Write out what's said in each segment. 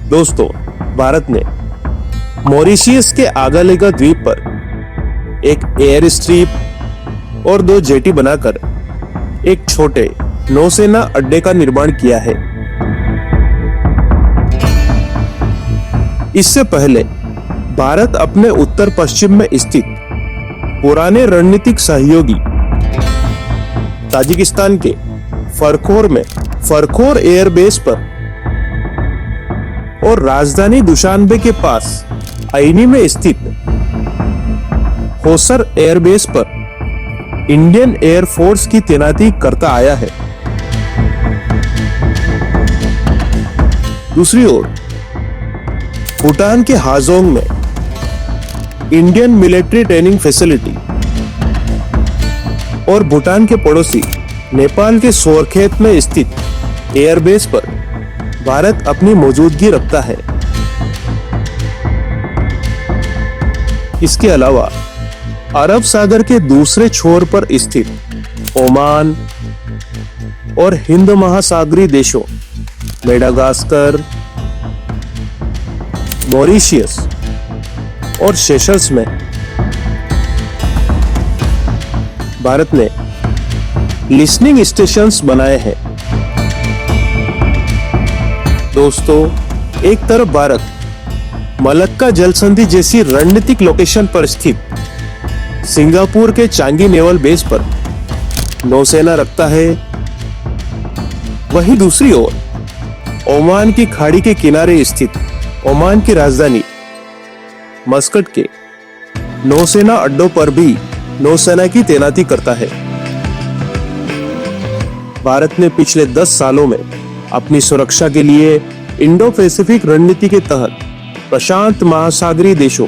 दोस्तों, भारत ने मॉरिशियस के आगालेगा द्वीप पर एक एयर स्ट्रिप और 2 जेटी बनाकर एक छोटे नौसेना अड्डे का निर्माण किया है। इससे पहले भारत अपने उत्तर पश्चिम में स्थित पुराने रणनीतिक सहयोगी ताजिकिस्तान के फरखोर में फरखोर एयरबेस पर और राजधानी दुशानबे के पास आईनी में स्थित होसर एयरबेस पर इंडियन एयरफोर्स की तैनाती करता आया है। दूसरी ओर भूटान के हाजोंग में इंडियन मिलिट्री ट्रेनिंग फैसिलिटी और भूटान के पड़ोसी नेपाल के सोरखेत में स्थित एयरबेस पर भारत अपनी मौजूदगी रखता है। इसके अलावा अरब सागर के दूसरे छोर पर स्थित ओमान और हिंद महासागरीय देशों मेडागास्कर, मॉरिशियस और सेशल्स में भारत ने लिसनिंग स्टेशंस बनाए हैं। दोस्तों, एक तरफ भारत मलक्का जलसंधि जैसी रणनीतिक लोकेशन पर स्थित सिंगापुर के चांगी नेवल बेस पर नौसेना रखता है, वहीं दूसरी ओर ओमान की खाड़ी के किनारे स्थित ओमान की राजधानी मस्कट के नौसेना अड्डों पर भी नौसेना की तैनाती करता है। भारत ने पिछले 10 सालों में अपनी सुरक्षा के लिए इंडो पैसिफिक रणनीति के तहत प्रशांत महासागरीय देशों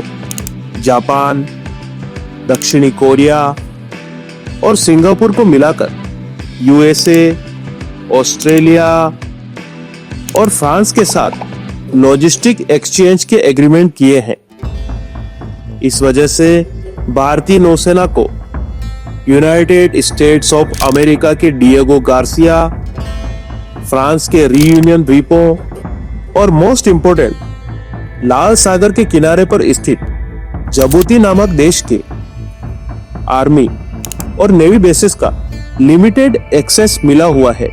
जापान, दक्षिणी कोरिया और सिंगापुर को मिलाकर यूएसए, ऑस्ट्रेलिया और फ्रांस के साथ लॉजिस्टिक एक्सचेंज के एग्रीमेंट किए हैं। इस वजह से भारतीय नौसेना को यूनाइटेड स्टेट्स ऑफ अमेरिका के डिएगो गार्सिया, फ्रांस के रियूनियन द्वीपों और मोस्ट इंपोर्टेंट लाल सागर के किनारे पर स्थित जिबूती नामक देश के आर्मी और नेवी बेसेस का लिमिटेड एक्सेस मिला हुआ है।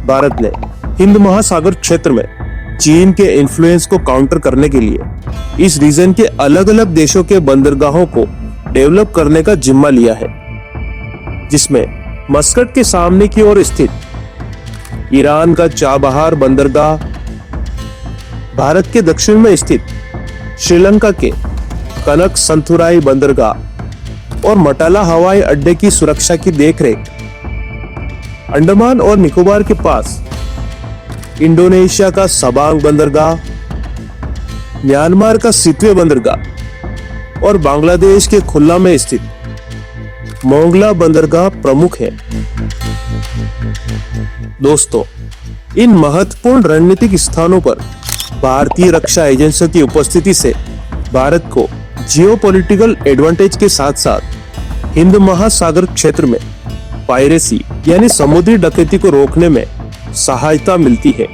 भारत ने हिंद महासागर क्षेत्र में चीन के इन्फ्लुएंस को काउंटर करने के लिए इस रीजन के अलग अलग देशों के बंदरगाहों को डेवलप करने का जिम्मा लिया है, जिसमें मस्कट के सामने की ओर स्थित ईरान का चाबहार बंदरगाह, भारत के दक्षिण में स्थित श्रीलंका के कनक संथुराई बंदरगाह और मटाला हवाई अड्डे की सुरक्षा की देखरेख, अंडमान और निकोबार के पास इंडोनेशिया का सबांग बंदरगाह, म्यांमार का सितवे बंदरगाह और बांग्लादेश के खुल्ला में स्थित मोंगला बंदरगाह प्रमुख है। दोस्तों, इन महत्वपूर्ण रणनीतिक स्थानों पर भारतीय रक्षा एजेंसियों की उपस्थिति से भारत को जियोपॉलिटिकल एडवांटेज के साथ साथ हिंद महासागर क्षेत्र में पायरेसी यानी समुद्री डकैती को रोकने में सहायता मिलती है।